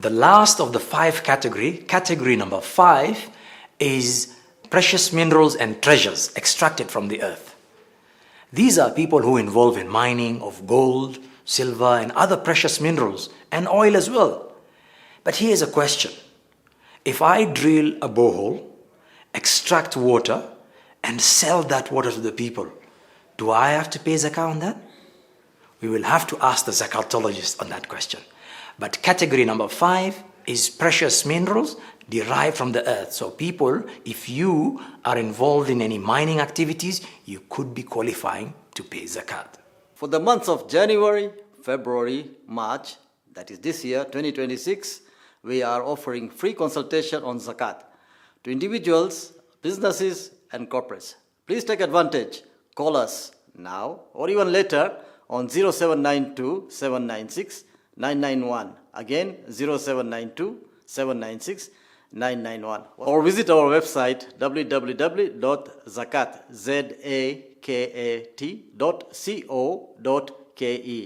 The last of the five category number 5, is precious minerals and treasures extracted from the earth. These are people who involve in mining of gold, silver and other precious minerals and oil as well. But here's a question. If I drill a borehole, extract water and sell that water to the people, do I have to pay zakah on that? We will have to ask the zakatologist on that question. But category number 5 is precious minerals derived from the earth. So people, if you are involved in any mining activities, you could be qualifying to pay zakat. For the months of January, February, March, that is this year, 2026, we are offering free consultation on zakat to individuals, businesses and corporates. Please take advantage. Call us now or even later on 0792 796 991. Again, 0792 796 991. Or visit our website www.zakat.co.ke.